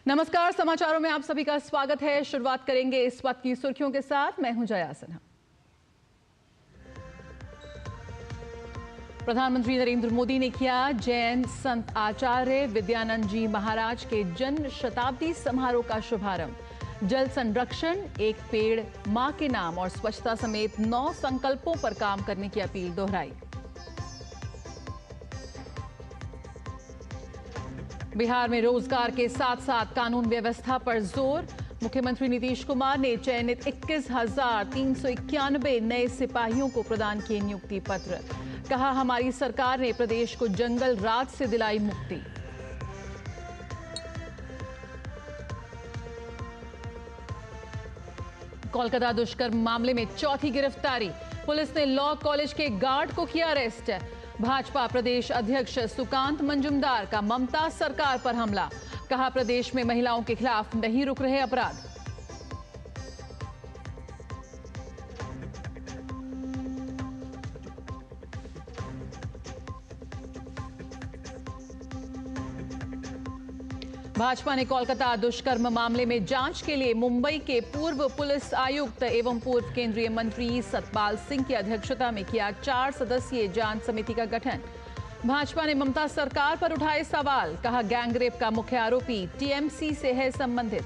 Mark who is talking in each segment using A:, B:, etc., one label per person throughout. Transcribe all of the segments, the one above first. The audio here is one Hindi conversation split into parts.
A: नमस्कार, समाचारों में आप सभी का स्वागत है। शुरुआत करेंगे इस वक्त की सुर्खियों के साथ। मैं हूं जया सिन्हा। प्रधानमंत्री नरेंद्र मोदी ने किया जैन संत आचार्य विद्यानंद जी महाराज के जन्म शताब्दी समारोह का शुभारंभ। जल संरक्षण, एक पेड़ मां के नाम और स्वच्छता समेत 9 संकल्पों पर काम करने की अपील दोहराई। बिहार में रोजगार के साथ साथ कानून व्यवस्था पर जोर। मुख्यमंत्री नीतीश कुमार ने चयनित 21,391 नए सिपाहियों को प्रदान किए नियुक्ति पत्र। कहा, हमारी सरकार ने प्रदेश को जंगल राज से दिलाई मुक्ति। कोलकाता दुष्कर्म मामले में चौथी गिरफ्तारी। पुलिस ने लॉ कॉलेज के गार्ड को किया अरेस्ट। भाजपा प्रदेश अध्यक्ष सुकांत मंजुमदार का ममता सरकार पर हमला। कहा, प्रदेश में महिलाओं के खिलाफ नहीं रुक रहे अपराध। भाजपा ने कोलकाता दुष्कर्म मामले में जांच के लिए मुंबई के पूर्व पुलिस आयुक्त एवं पूर्व केंद्रीय मंत्री सतपाल सिंह की अध्यक्षता में किया 4 सदस्यीय जांच समिति का गठन। भाजपा ने ममता सरकार पर उठाए सवाल। कहा, गैंगरेप का मुख्य आरोपी टीएमसी से है संबंधित।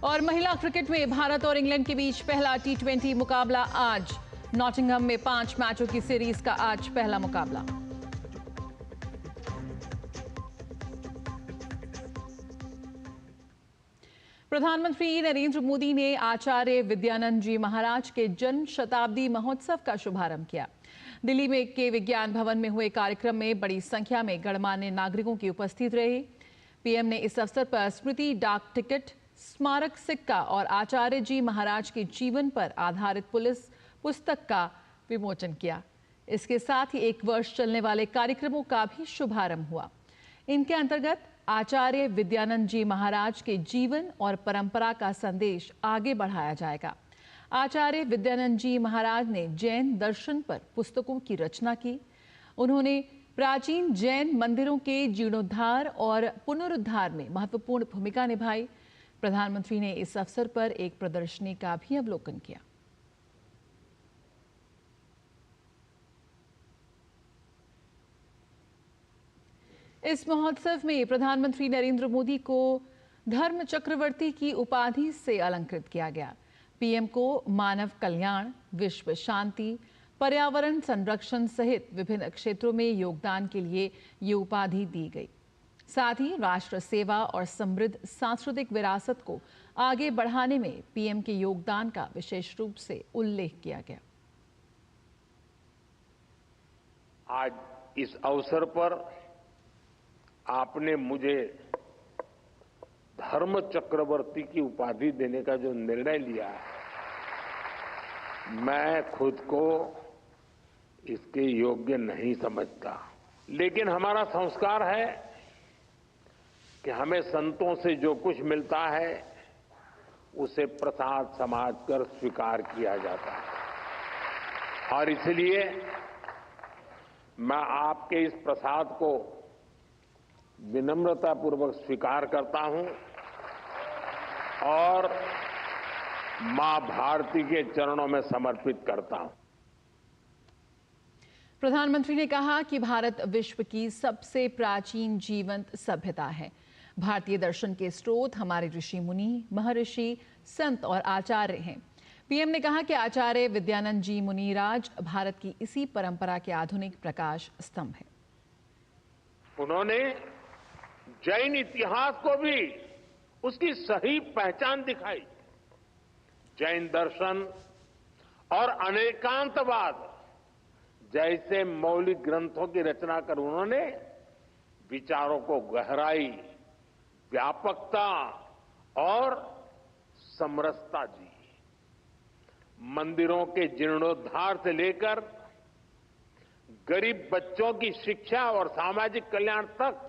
A: और महिला क्रिकेट में भारत और इंग्लैंड के बीच पहला T20 मुकाबला आज। नॉटिंघम में 5 मैचों की सीरीज का आज पहला मुकाबला। प्रधानमंत्री नरेंद्र मोदी ने आचार्य विद्यानंद जी महाराज के जन्म शताब्दी महोत्सव का शुभारंभ किया। दिल्ली में के विज्ञान भवन में हुए कार्यक्रम में बड़ी संख्या में गणमान्य नागरिकों की उपस्थित रही। पीएम ने इस अवसर पर स्मृति डाक टिकट, स्मारक सिक्का और आचार्य जी महाराज के जीवन पर आधारित पुस्तक का विमोचन किया। इसके साथ ही 1 वर्ष चलने वाले कार्यक्रमों का भी शुभारंभ हुआ। इनके अंतर्गत आचार्य विद्यानंद जी महाराज के जीवन और परंपरा का संदेश आगे बढ़ाया जाएगा। आचार्य विद्यानंद जी महाराज ने जैन दर्शन पर पुस्तकों की रचना की। उन्होंने प्राचीन जैन मंदिरों के जीर्णोद्धार और पुनरुद्धार में महत्वपूर्ण भूमिका निभाई। प्रधानमंत्री ने इस अवसर पर एक प्रदर्शनी का भी अवलोकन किया। इस महोत्सव में प्रधानमंत्री नरेंद्र मोदी को धर्म चक्रवर्ती की उपाधि से अलंकृत किया गया। पीएम को मानव कल्याण, विश्व शांति, पर्यावरण संरक्षण सहित विभिन्न क्षेत्रों में योगदान के लिए ये उपाधि दी गई। साथ ही राष्ट्र सेवा और समृद्ध सांस्कृतिक विरासत को आगे बढ़ाने में पीएम के योगदान का विशेष रूप से उल्लेख किया गया।
B: आज इस अवसर पर आपने मुझे धर्म चक्रवर्ती की उपाधि देने का जो निर्णय लिया है, मैं खुद को इसके योग्य नहीं समझता। लेकिन हमारा संस्कार है कि हमें संतों से जो कुछ मिलता है उसे प्रसाद समझकर स्वीकार किया जाता है। और इसलिए मैं आपके इस प्रसाद को विनम्रतापूर्वक स्वीकार करता हूं और मां भारती के चरणों में समर्पित करता हूं।
A: प्रधानमंत्री ने कहा कि भारत विश्व की सबसे प्राचीन जीवंत सभ्यता है। भारतीय दर्शन के स्रोत हमारे ऋषि मुनि, महर्षि, संत और आचार्य हैं। पीएम ने कहा कि आचार्य विद्यानंद जी मुनिराज भारत की इसी परंपरा के आधुनिक प्रकाश स्तंभ हैं।
B: उन्होंने जैन इतिहास को भी उसकी सही पहचान दिखाई। जैन दर्शन और अनेकांतवाद जैसे मौलिक ग्रंथों की रचना कर उन्होंने विचारों को गहराई, व्यापकता और समरसता दी। मंदिरों के जीर्णोद्धार से लेकर गरीब बच्चों की शिक्षा और सामाजिक कल्याण तक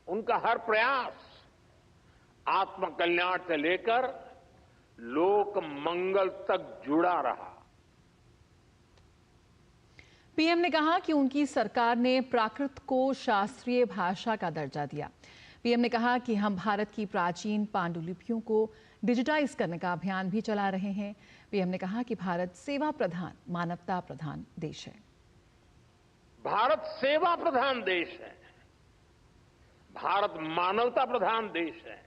B: उनका हर प्रयास आत्म कल्याण से लेकर लोक मंगल तक जुड़ा रहा।
A: पीएम ने कहा कि उनकी सरकार ने प्राकृत को शास्त्रीय भाषा का दर्जा दिया। पीएम ने कहा कि हम भारत की प्राचीन पांडुलिपियों को डिजिटाइज करने का अभियान भी चला रहे हैं। पीएम ने कहा कि भारत सेवा प्रधान, मानवता प्रधान देश है।
B: भारत सेवा प्रधान देश है, भारत मानवता प्रधान देश है।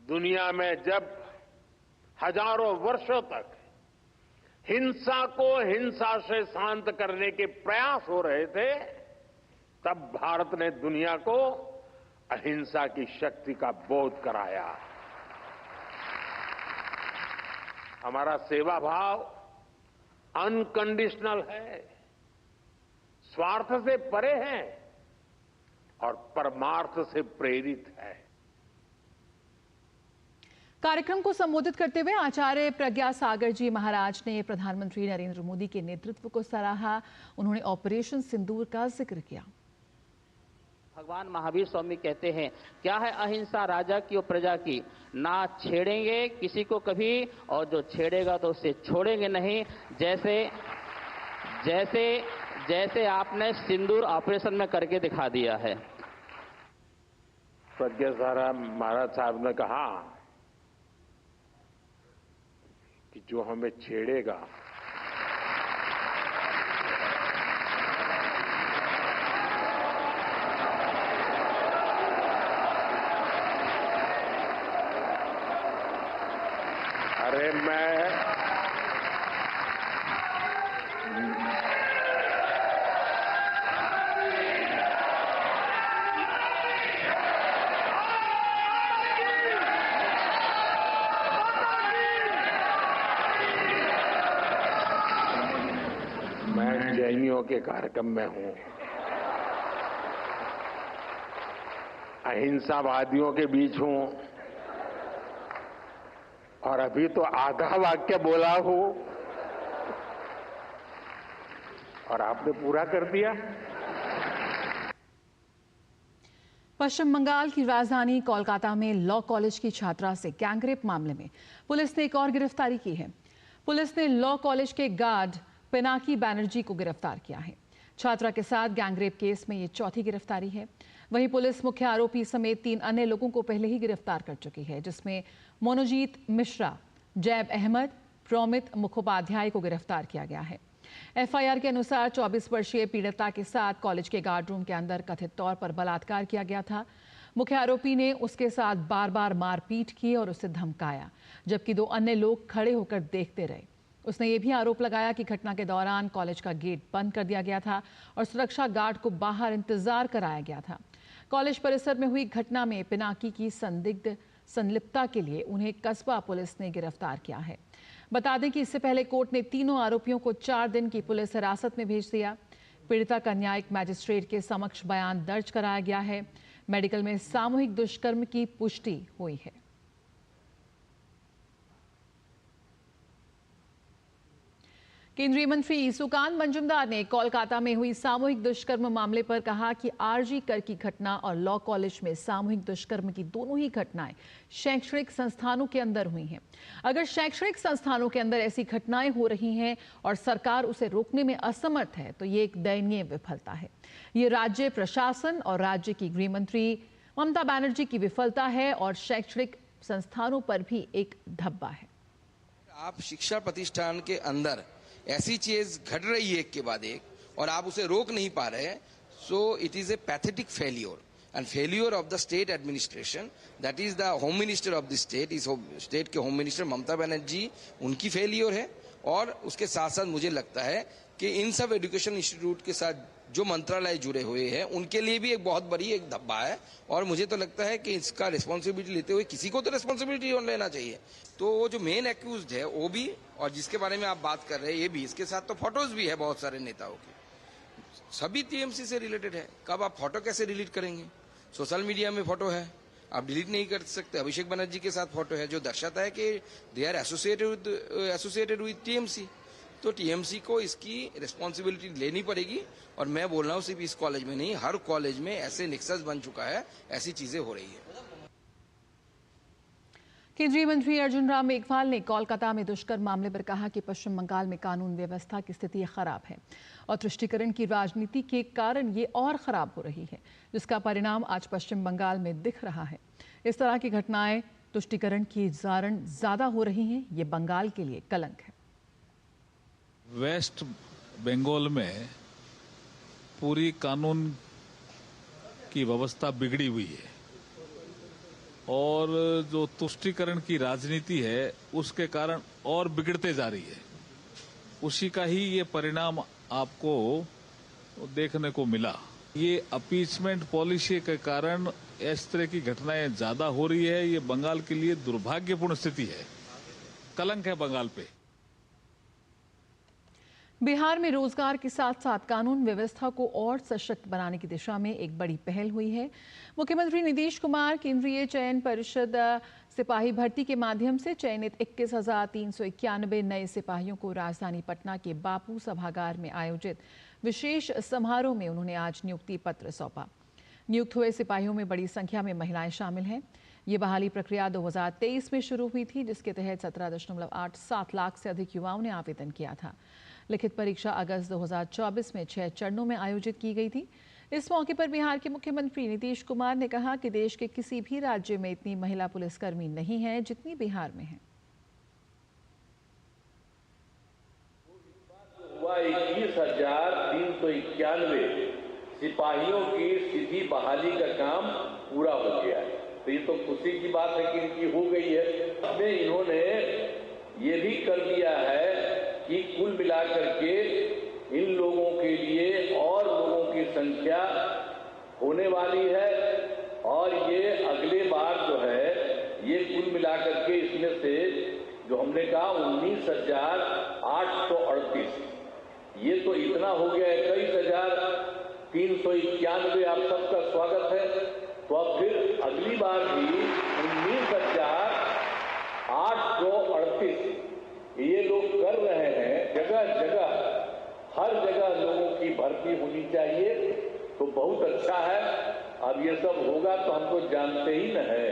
B: दुनिया में जब हजारों वर्षों तक हिंसा को हिंसा से शांत करने के प्रयास हो रहे थे, तब भारत ने दुनिया को अहिंसा की शक्ति का बोध कराया। हमारा सेवा भाव अनकंडीशनल है, स्वार्थ से परे है और परमार्थ से प्रेरित है।
A: कार्यक्रम को संबोधित करते हुए आचार्य प्रज्ञा सागर जी महाराज ने प्रधानमंत्री नरेंद्र मोदी के नेतृत्व को सराहा। उन्होंने ऑपरेशन सिंदूर का जिक्र किया।
C: भगवान महावीर स्वामी कहते हैं, क्या है अहिंसा राजा की और प्रजा की, ना छेड़ेंगे किसी को कभी, और जो छेड़ेगा तो उसे छोड़ेंगे नहीं। जैसे जैसे जैसे आपने सिंदूर ऑपरेशन में करके दिखा दिया है।
B: प्रज्ञा सारा महाराज साहब ने कहा कि जो हमें छेड़ेगा अरे मैं जैनियों के कार्यक्रम में हूं, अहिंसावादियों के बीच हूं और अभी तो आधा वाक्य बोला हूं और आपने पूरा कर दिया।
A: पश्चिम बंगाल की राजधानी कोलकाता में लॉ कॉलेज की छात्रा से गैंगरेप मामले में पुलिस ने एक और गिरफ्तारी की है। पुलिस ने लॉ कॉलेज के गार्ड पिनाकी बैनर्जी को गिरफ्तार किया है। छात्रा के साथ गैंगरेप केस में ये चौथी गिरफ्तारी है। वहीं पुलिस मुख्य आरोपी समेत 3 अन्य लोगों को पहले ही गिरफ्तार कर चुकी है, जिसमें मोनोजीत मिश्रा, जैब अहमद, प्रोमित मुखोपाध्याय को गिरफ्तार किया गया है। एफआईआर के अनुसार 24 वर्षीय पीड़िता के साथ कॉलेज के गार्ड रूम के अंदर कथित तौर पर बलात्कार किया गया था। मुख्य आरोपी ने उसके साथ बार बार मारपीट की और उसे धमकाया, जबकि 2 अन्य लोग खड़े होकर देखते रहे। उसने ये भी आरोप लगाया कि घटना के दौरान कॉलेज का गेट बंद कर दिया गया था और सुरक्षा गार्ड को बाहर इंतजार कराया गया था। कॉलेज परिसर में हुई घटना में पिनाकी की संदिग्ध संलिप्तता के लिए उन्हें कस्बा पुलिस ने गिरफ्तार किया है। बता दें कि इससे पहले कोर्ट ने तीनों आरोपियों को 4 दिन की पुलिस हिरासत में भेज दिया। पीड़िता का न्यायिक मैजिस्ट्रेट के समक्ष बयान दर्ज कराया गया है। मेडिकल में सामूहिक दुष्कर्म की पुष्टि हुई है। केंद्रीय मंत्री सुकांत मंजुमदार ने कोलकाता में हुई सामूहिक दुष्कर्म मामले पर कहा कि आरजी कर की घटना और लॉ कॉलेज में सामूहिक दुष्कर्म की दोनों ही घटनाएं शैक्षणिक संस्थानों के अंदर हुई हैं। अगर शैक्षणिक संस्थानों के अंदर ऐसी घटनाएं हो रही हैं और सरकार उसे रोकने में असमर्थ है, तो ये एक दयनीय विफलता है। ये राज्य प्रशासन और राज्य की गृह मंत्री ममता बनर्जी की विफलता है और शैक्षणिक संस्थानों पर भी एक धब्बा है।
D: आप शिक्षा प्रतिष्ठान के अंदर ऐसी चीज घट रही है एक के बाद एक और आप उसे रोक नहीं पा रहे हैं, so it is a pathetic failure and failure of the state administration, that is the home minister of the state. इस स्टेट के होम मिनिस्टर ममता बनर्जी, उनकी फेल्योर है। और उसके साथ साथ मुझे लगता है कि इन सब एजुकेशन इंस्टीट्यूट के साथ जो मंत्रालय जुड़े हुए हैं उनके लिए भी एक बहुत बड़ी एक धब्बा है। और मुझे तो लगता है कि इसका रिस्पॉन्सिबिलिटी लेते हुए किसी को तो रिस्पॉन्सिबिलिटी लेना चाहिए। तो वो जो मेन एक्यूज्ड है वो भी, और जिसके बारे में आप बात कर रहे हैं ये भी, इसके साथ तो फोटोज भी है बहुत सारे नेताओं के, सभी टीएमसी से रिलेटेड है। कब आप फोटो कैसे डिलीट करेंगे? सोशल मीडिया में फोटो है, आप डिलीट नहीं कर सकते। अभिषेक बनर्जी के साथ फोटो है जो दर्शाता है कि they are associated with TMC. तो टीएमसी को इसकी रिस्पॉन्सिबिलिटी लेनी पड़ेगी। और मैं बोल रहा हूँ सिर्फ इस कॉलेज में नहीं, हर कॉलेज में ऐसे निक्सस बन चुका है, ऐसी चीजें हो रही है।
A: केंद्रीय मंत्री अर्जुन राम मेघवाल ने कोलकाता में दुष्कर्म मामले पर कहा कि पश्चिम बंगाल में कानून व्यवस्था की स्थिति खराब है और तुष्टीकरण की राजनीति के कारण ये और खराब हो रही है, जिसका परिणाम आज पश्चिम बंगाल में दिख रहा है। इस तरह की घटनाएं तुष्टीकरण की कारण ज्यादा हो रही हैं, ये बंगाल के लिए कलंक है।
E: वेस्ट बंगाल में पूरी कानून की व्यवस्था बिगड़ी हुई है और जो तुष्टीकरण की राजनीति है उसके कारण और बिगड़ते जा रही है। उसी का ही ये परिणाम आपको देखने को मिला। ये अपीचमेंट पॉलिसी के कारण इस तरह की घटनाएं ज्यादा हो रही है। ये बंगाल के लिए दुर्भाग्यपूर्ण स्थिति है, कलंक है बंगाल पे।
A: बिहार में रोजगार के साथ साथ कानून व्यवस्था को और सशक्त बनाने की दिशा में एक बड़ी पहल हुई है। मुख्यमंत्री नीतीश कुमार केंद्रीय चयन परिषद सिपाही भर्ती के माध्यम से चयनित 21,391 नए सिपाहियों को राजधानी पटना के बापू सभागार में आयोजित विशेष समारोह में उन्होंने आज नियुक्ति पत्र सौंपा। नियुक्त हुए सिपाहियों में बड़ी संख्या में महिलाएं शामिल हैं। ये बहाली प्रक्रिया 2023 में शुरू हुई थी, जिसके तहत 17.87 लाख से अधिक युवाओं ने आवेदन किया था। लिखित परीक्षा अगस्त 2024 में 6 चरणों में आयोजित की गई थी। इस मौके पर बिहार के मुख्यमंत्री नीतीश कुमार ने कहा कि देश के किसी भी राज्य में इतनी महिला पुलिसकर्मी नहीं है जितनी बिहार में है।
F: हुआ 21,391 सिपाहियों की सीधी बहाली का काम पूरा हो गया है। तो ये तो खुशी की बात है कि इनकी हो गई है। इसमें इन्होंने ये भी कर दिया है कि कुल मिलाकर के इन लोगों के लिए और लोगों की संख्या होने वाली है और ये अगले बार जो है ये कुल मिलाकर के इसमें से जो हमने कहा 19,838, ये तो इतना हो गया 21,391। आप सबका स्वागत है। तो अब फिर अगली बार भी 19,838 ये लोग कर रहे हैं। जगह जगह हर जगह लोगों की भर्ती होनी चाहिए, तो बहुत अच्छा है। अब ये सब होगा तो हम तो जानते ही न है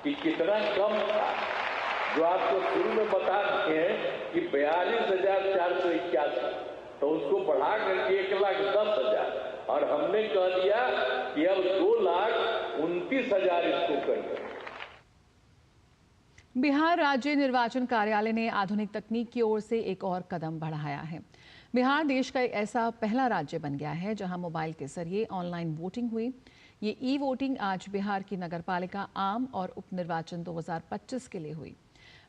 F: कि कितना कम था। जो आपको शुरू में बता रहे हैं कि 42,481, तो उसको बढ़ा करके 1,10,000 और हमने कह दिया कि अब 2,29,000 इसको कर दें।
A: बिहार राज्य निर्वाचन कार्यालय ने आधुनिक तकनीक की ओर से एक और कदम बढ़ाया है। बिहार देश का एक ऐसा पहला राज्य बन गया है जहां मोबाइल के जरिए ऑनलाइन वोटिंग हुई। ये ई वोटिंग आज बिहार की नगरपालिका आम और उपनिर्वाचन 2025 के लिए हुई।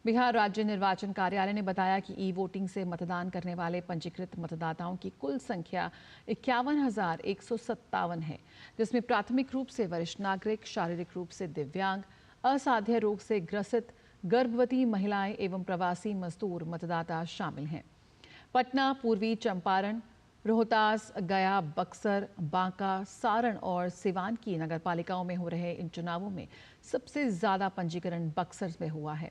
A: बिहार राज्य निर्वाचन कार्यालय ने बताया कि ई वोटिंग से मतदान करने वाले पंजीकृत मतदाताओं की कुल संख्या 51,157 है, जिसमें प्राथमिक रूप से वरिष्ठ नागरिक, शारीरिक रूप से दिव्यांग, असाध्य रोग से ग्रसित, गर्भवती महिलाएं एवं प्रवासी मजदूर मतदाता शामिल हैं। पटना, पूर्वी चंपारण, रोहतास, गया, बक्सर, बांका, सारण और सिवान की नगरपालिकाओं में हो रहे इन चुनावों में सबसे ज्यादा पंजीकरण बक्सर में हुआ है।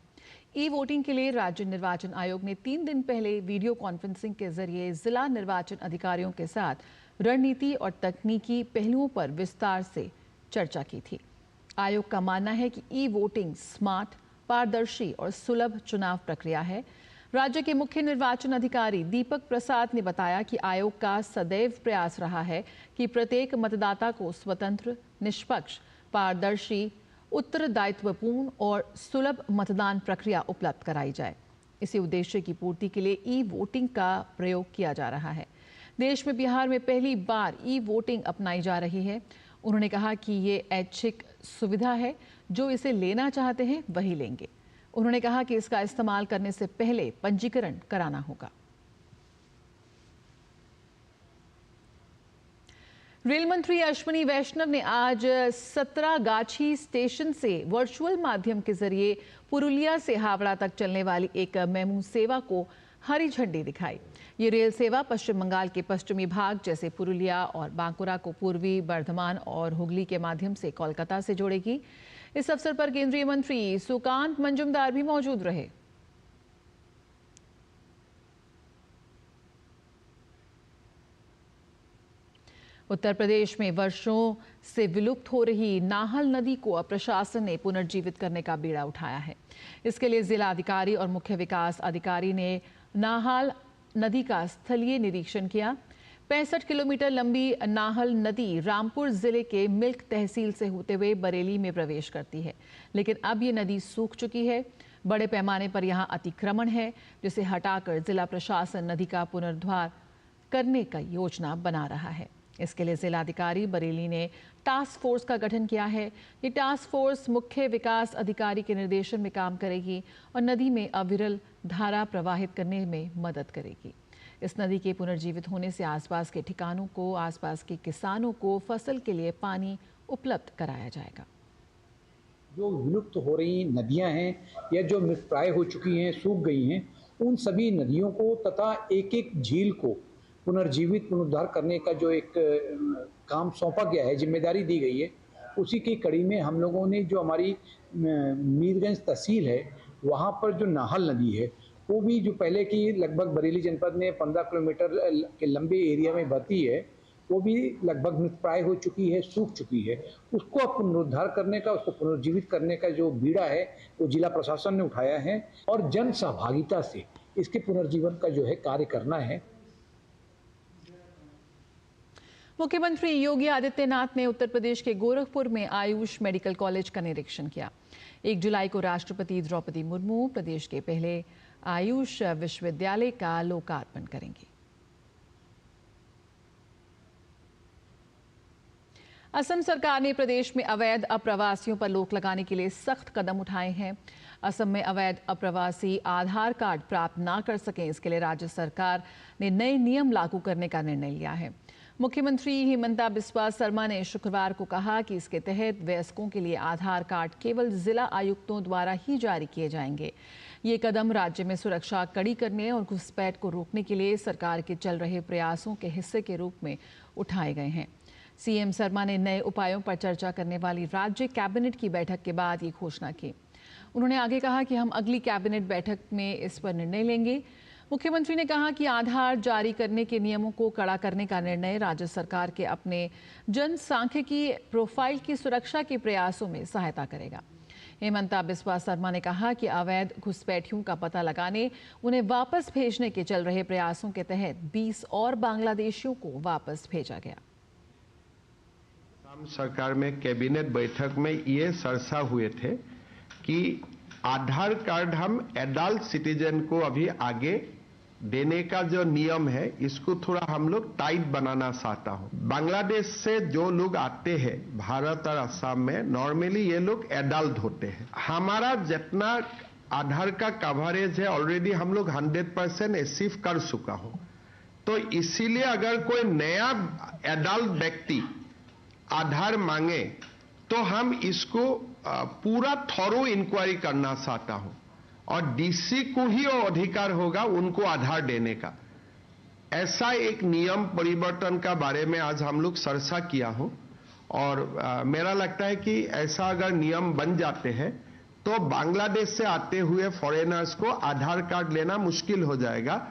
A: ई वोटिंग के लिए राज्य निर्वाचन आयोग ने 3 दिन पहले वीडियो कॉन्फ्रेंसिंग के जरिए जिला निर्वाचन अधिकारियों के साथ रणनीति और तकनीकी पहलुओं पर विस्तार से चर्चा की थी। आयोग का मानना है कि ई वोटिंग स्मार्ट, पारदर्शी और सुलभ चुनाव प्रक्रिया है। राज्य के मुख्य निर्वाचन अधिकारी दीपक प्रसाद ने बताया कि आयोग का सदैव प्रयास रहा है कि प्रत्येक मतदाता को स्वतंत्र, निष्पक्ष, पारदर्शी, उत्तरदायित्वपूर्ण और सुलभ मतदान प्रक्रिया उपलब्ध कराई जाए। इसी उद्देश्य की पूर्ति के लिए ई वोटिंग का प्रयोग किया जा रहा है। देश में बिहार में पहली बार ई वोटिंग अपनाई जा रही है। उन्होंने कहा कि ये ऐच्छिक सुविधा है, जो इसे लेना चाहते हैं वही लेंगे। उन्होंने कहा कि इसका इस्तेमाल करने से पहले पंजीकरण कराना होगा। रेल मंत्री अश्विनी वैष्णव ने आज सतरागाछी स्टेशन से वर्चुअल माध्यम के जरिए पुरुलिया से हावड़ा तक चलने वाली एक मेमू सेवा को हरी झंडी दिखाई। ये रेल सेवा पश्चिम बंगाल के पश्चिमी भाग जैसे पुरुलिया और बांकुरा को पूर्वी बर्धमान और हुगली के माध्यम से कोलकाता से जोड़ेगी। इस अवसर पर केंद्रीय मंत्री सुकांत मंजुमदार भी मौजूद रहे। उत्तर प्रदेश में वर्षों से विलुप्त हो रही नाहल नदी को अब प्रशासन ने पुनर्जीवित करने का बीड़ा उठाया है। इसके लिए जिला अधिकारी और मुख्य विकास अधिकारी ने नाहल नदी का स्थलीय निरीक्षण किया। 65 किलोमीटर लंबी नाहल नदी रामपुर जिले के मिल्क तहसील से होते हुए बरेली में प्रवेश करती है, लेकिन अब ये नदी सूख चुकी है। बड़े पैमाने पर यहाँ अतिक्रमण है, जिसे हटाकर जिला प्रशासन नदी का पुनरुद्धार करने का योजना बना रहा है। इसके लिए जिलाधिकारी बरेली ने टास्क फोर्स का गठन किया है। ये टास्क फोर्स मुख्य विकास अधिकारी के निर्देशन में काम करेगी और नदी में अविरल धारा प्रवाहित करने में मदद करेगी। इस नदी के पुनर्जीवित होने से आसपास के ठिकानों को, आसपास के किसानों को फसल के लिए पानी उपलब्ध कराया जाएगा।
G: जो विलुप्त हो रही नदियां हैं या जो मृतप्राय हो चुकी हैं, सूख गई हैं, उन सभी नदियों को तथा एक एक झील को पुनर्जीवित पुनरुद्धार करने का जो एक काम सौंपा गया है, जिम्मेदारी दी गई है, उसी की कड़ी में हम लोगों ने जो हमारी मीरगंज तहसील है वहाँ पर जो नाहल नदी है वो भी जो पहले की लगभग बरेली जनपद में 15 किलोमीटर के लंबे एरिया में बहती है, वो भी लगभग मृतप्राय हो चुकी है, सूख चुकी है। उसको अब पुनरुद्धार करने का, उसको पुनर्जीवित करने का जो बीड़ा है वो जिला प्रशासन ने उठाया है और जन सहभागिता से इसके पुनर्जीवन का जो है कार्य करना है।
A: मुख्यमंत्री योगी आदित्यनाथ ने उत्तर प्रदेश के गोरखपुर में आयुष मेडिकल कॉलेज का निरीक्षण किया। 1 जुलाई को राष्ट्रपति द्रौपदी मुर्मू प्रदेश के पहले आयुष विश्वविद्यालय का लोकार्पण करेंगे। असम सरकार ने प्रदेश में अवैध अप्रवासियों पर रोक लगाने के लिए सख्त कदम उठाए हैं। असम में अवैध अप्रवासी आधार कार्ड प्राप्त ना कर सकें, इसके लिए राज्य सरकार ने नए नियम लागू करने का निर्णय लिया है। मुख्यमंत्री हिमंता बिस्वा शर्मा ने शुक्रवार को कहा कि इसके तहत वयस्कों के लिए आधार कार्ड केवल जिला आयुक्तों द्वारा ही जारी किए जाएंगे। ये कदम राज्य में सुरक्षा कड़ी करने और घुसपैठ को रोकने के लिए सरकार के चल रहे प्रयासों के हिस्से के रूप में उठाए गए हैं। सीएम शर्मा ने नए उपायों पर चर्चा करने वाली राज्य कैबिनेट की बैठक के बाद ये घोषणा की। उन्होंने आगे कहा कि हम अगली कैबिनेट बैठक में इस पर निर्णय लेंगे। मुख्यमंत्री ने कहा कि आधार जारी करने के नियमों को कड़ा करने का निर्णय राज्य सरकार के अपने जनसांख्यिकी प्रोफाइल की सुरक्षा के प्रयासों में सहायता करेगा। हिमंता बिस्वा शर्मा ने कहा कि अवैध घुसपैठियों का पता लगाने, उन्हें वापस भेजने के चल रहे प्रयासों के तहत 20 और बांग्लादेशियों को वापस भेजा गया।
H: सरकार में कैबिनेट बैठक में ये चर्चा हुए थे कि आधार कार्ड हम एडल्ट सिटीजन को अभी आगे देने का जो नियम है इसको थोड़ा हम लोग टाइट बनाना चाहता हूं। बांग्लादेश से जो लोग आते हैं भारत और असम में, नॉर्मली ये लोग एडल्ट होते हैं। हमारा जितना आधार का कवरेज है ऑलरेडी हम लोग 100% अचीव कर चुका हो, तो इसीलिए अगर कोई नया एडल्ट व्यक्ति आधार मांगे तो हम इसको पूरा थॉरो इंक्वायरी करना चाहता हूं और डीसी को ही वो अधिकार होगा उनको आधार देने का। ऐसा एक नियम परिवर्तन का बारे में आज हम लोग चर्चा किया हो और मेरा लगता है कि ऐसा अगर नियम बन जाते हैं तो बांग्लादेश से आते हुए फॉरेनर्स को आधार कार्ड लेना मुश्किल हो जाएगा।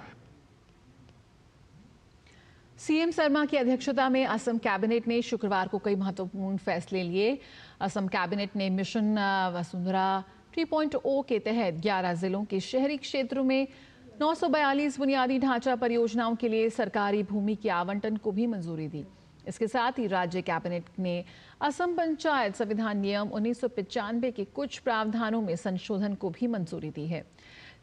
A: सीएम शर्मा की अध्यक्षता में असम कैबिनेट ने शुक्रवार को कई महत्वपूर्ण फैसले लिए। असम कैबिनेट ने मिशन वसुंधरा 3.0 के तहत 11 जिलों के शहरी क्षेत्रों में 942 बुनियादी ढांचा परियोजनाओं के लिए सरकारी भूमि के आवंटन को भी मंजूरी दी। इसके साथ ही राज्य कैबिनेट ने असम पंचायत संविधान नियम 1995 के कुछ प्रावधानों में संशोधन को भी मंजूरी दी है।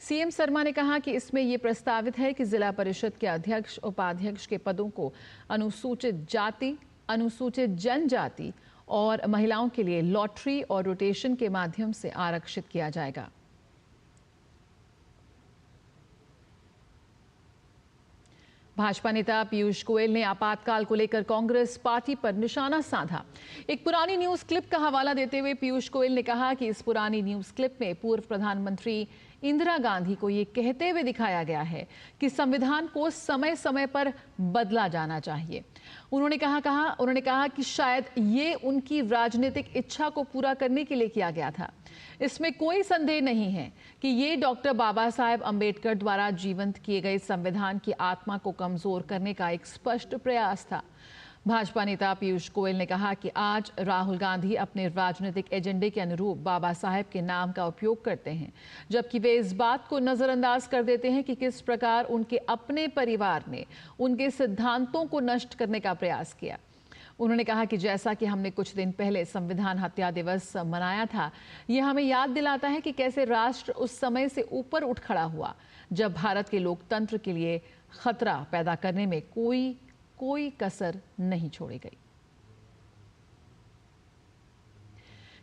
A: सीएम शर्मा ने कहा कि इसमें यह प्रस्तावित है कि जिला परिषद के अध्यक्ष उपाध्यक्ष के पदों को अनुसूचित जाति, अनुसूचित जनजाति और महिलाओं के लिए लॉटरी और रोटेशन के माध्यम से आरक्षित किया जाएगा। भाजपा नेता पीयूष गोयल ने आपातकाल को लेकर कांग्रेस पार्टी पर निशाना साधा। एक पुरानी न्यूज क्लिप का हवाला देते हुए पीयूष गोयल ने कहा कि इस पुरानी न्यूज क्लिप में पूर्व प्रधानमंत्री इंदिरा गांधी को ये कहते हुए दिखाया गया है कि संविधान को समय समय पर बदला जाना चाहिए। उन्होंने कहा कि शायद ये उनकी राजनीतिक इच्छा को पूरा करने के लिए किया गया था। इसमें कोई संदेह नहीं है कि ये डॉक्टर बाबा साहेब अंबेडकर द्वारा जीवंत किए गए संविधान की आत्मा को कमजोर करने का एक स्पष्ट प्रयास था। भाजपा नेता पीयूष गोयल ने कहा कि आज राहुल गांधी अपने राजनीतिक एजेंडे के अनुरूप बाबा साहेब के नाम का उपयोग करते हैं, जबकि वे इस बात को नजरअंदाज कर देते हैं कि किस प्रकार उनके अपने परिवार ने उनके सिद्धांतों को नष्ट करने का प्रयास किया। उन्होंने कहा कि जैसा कि हमने कुछ दिन पहले संविधान हत्या दिवस मनाया था, यह हमें याद दिलाता है कि कैसे राष्ट्र उस समय से ऊपर उठ खड़ा हुआ जब भारत के लोकतंत्र के लिए खतरा पैदा करने में कोई कसर नहीं छोड़ी गई।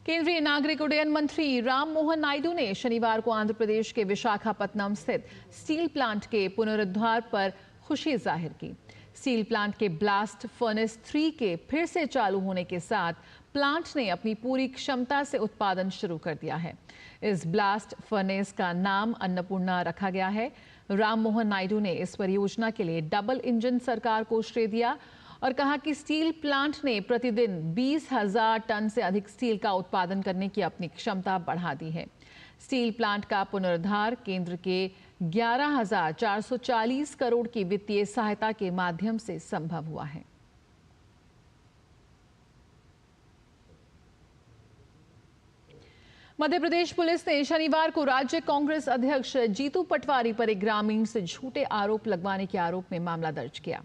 A: केंद्रीय नागरिक उड्डयन मंत्री राम मोहन नायडू ने शनिवार को आंध्र प्रदेश के विशाखापत्तनम स्थित स्टील प्लांट के पुनरुद्धार पर खुशी जाहिर की। स्टील प्लांट के ब्लास्ट फर्नेस 3 के फिर से चालू होने के साथ प्लांट ने अपनी पूरी क्षमता से उत्पादन शुरू कर दिया है। इस ब्लास्ट फर्नेस का नाम अन्नपूर्णा रखा गया है। राम मोहन नायडू ने इस परियोजना के लिए डबल इंजन सरकार को श्रेय दिया और कहा कि स्टील प्लांट ने प्रतिदिन 20,000 टन से अधिक स्टील का उत्पादन करने की अपनी क्षमता बढ़ा दी है। स्टील प्लांट का पुनरुद्धार केंद्र के 11,440 करोड़ की वित्तीय सहायता के माध्यम से संभव हुआ है। मध्य प्रदेश पुलिस ने शनिवार को राज्य कांग्रेस अध्यक्ष जीतू पटवारी पर एक ग्रामीण से झूठे आरोप लगवाने के आरोप में मामला दर्ज किया।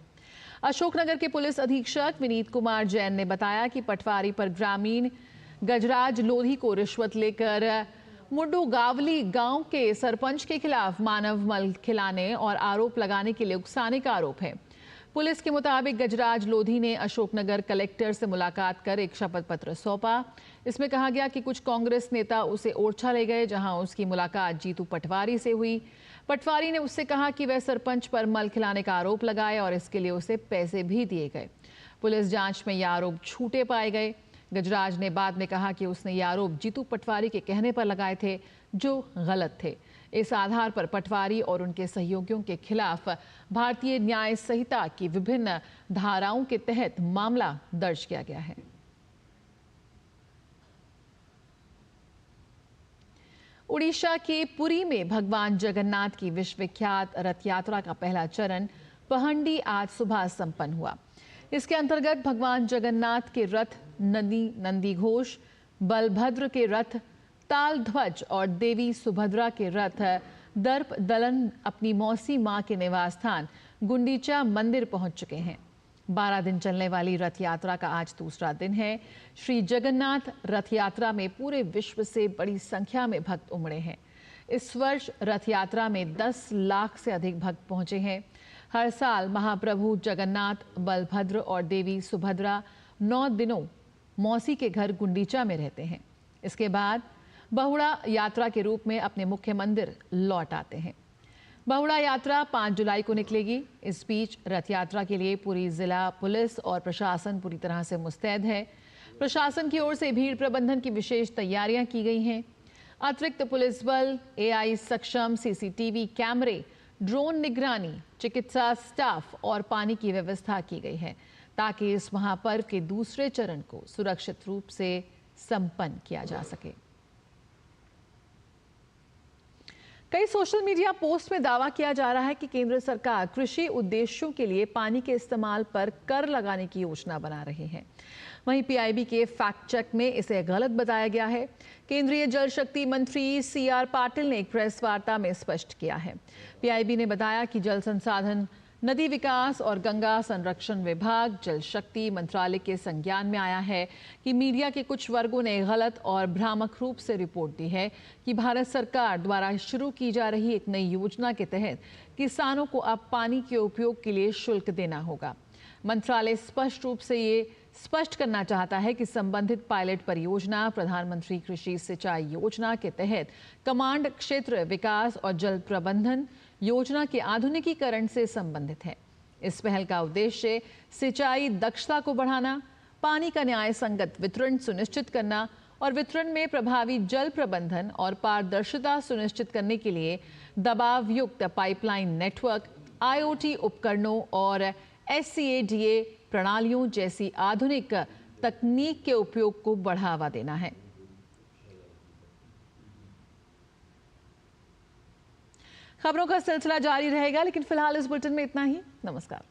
A: अशोकनगर के पुलिस अधीक्षक विनीत कुमार जैन ने बताया कि पटवारी पर ग्रामीण गजराज लोधी को रिश्वत लेकर मुड्डू गावली गांव के सरपंच के खिलाफ मानव मल खिलाने और आरोप लगाने के लिए उकसाने का आरोप है। पुलिस के मुताबिक गजराज लोधी ने अशोकनगर कलेक्टर से मुलाकात कर एक शपथ पत्र सौंपा। इसमें कहा गया कि कुछ कांग्रेस नेता उसे ओरछा ले गए, जहां उसकी मुलाकात जीतू पटवारी से हुई। पटवारी ने उससे कहा कि वह सरपंच पर मल खिलाने का आरोप लगाए और इसके लिए उसे पैसे भी दिए गए। पुलिस जांच में ये आरोप झूठे पाए गए। गजराज ने बाद में कहा कि उसने ये आरोप जीतू पटवारी के कहने पर लगाए थे, जो गलत थे। इस आधार पर पटवारी और उनके सहयोगियों के खिलाफ भारतीय न्याय संहिता की विभिन्न धाराओं के तहत मामला दर्ज किया गया है। उड़ीसा के पुरी में भगवान जगन्नाथ की विश्वविख्यात रथ यात्रा का पहला चरण पहंडी आज सुबह संपन्न हुआ। इसके अंतर्गत भगवान जगन्नाथ के रथ नंदी घोष, बलभद्र के रथ ताल ध्वज और देवी सुभद्रा के रथ दर्प दलन अपनी मौसी मां के निवास स्थान गुंडीचा मंदिर पहुंच चुके हैं। 12 दिन चलने वाली रथ यात्रा का आज दूसरा दिन है। श्री जगन्नाथ रथ यात्रा में पूरे विश्व से बड़ी संख्या में भक्त उमड़े हैं। इस वर्ष रथ यात्रा में 10 लाख से अधिक भक्त पहुंचे हैं। हर साल महाप्रभु जगन्नाथ, बलभद्र और देवी सुभद्रा 9 दिनों मौसी के घर गुंडीचा में रहते हैं। इसके बाद बहुड़ा यात्रा के रूप में अपने मुख्य मंदिर लौट आते हैं। बहुड़ा यात्रा 5 जुलाई को निकलेगी। इस बीच रथ यात्रा के लिए पूरी जिला पुलिस और प्रशासन पूरी तरह से मुस्तैद है। प्रशासन की ओर से भीड़ प्रबंधन की विशेष तैयारियां की गई हैं। अतिरिक्त पुलिस बल, AI सक्षम CCTV कैमरे, ड्रोन निगरानी, चिकित्सा स्टाफ और पानी की व्यवस्था की गई है, ताकि इस महापर्व के दूसरे चरण को सुरक्षित रूप से संपन्न किया जा सके। कई सोशल मीडिया पोस्ट में दावा किया जा रहा है कि केंद्र सरकार कृषि उद्देश्यों के लिए पानी के इस्तेमाल पर कर लगाने की योजना बना रही है। वहीं PIB के फैक्ट चेक में इसे गलत बताया गया है। केंद्रीय जल शक्ति मंत्री CR पाटिल ने एक प्रेस वार्ता में स्पष्ट किया है। PIB ने बताया कि जल संसाधन, नदी विकास और गंगा संरक्षण विभाग जल शक्ति मंत्रालय के संज्ञान में आया है कि मीडिया के कुछ वर्गों ने गलत और भ्रामक रूप से रिपोर्ट दी है कि भारत सरकार द्वारा शुरू की जा रही एक नई योजना के तहत किसानों को अब पानी के उपयोग के लिए शुल्क देना होगा। मंत्रालय स्पष्ट रूप से ये स्पष्ट करना चाहता है कि संबंधित पायलट परियोजना प्रधानमंत्री कृषि सिंचाई योजना के तहत कमांड क्षेत्र विकास और जल प्रबंधन योजना के आधुनिकीकरण से संबंधित है। इस पहल का उद्देश्य सिंचाई दक्षता को बढ़ाना, पानी का न्याय संगत वितरण सुनिश्चित करना और वितरण में प्रभावी जल प्रबंधन और पारदर्शिता सुनिश्चित करने के लिए दबाव युक्त पाइपलाइन नेटवर्क, IoT उपकरणों और SCADA प्रणालियों जैसी आधुनिक तकनीक के उपयोग को बढ़ावा देना है। खबरों का सिलसिला जारी रहेगा, लेकिन फिलहाल इस बुलेटिन में इतना ही। नमस्कार।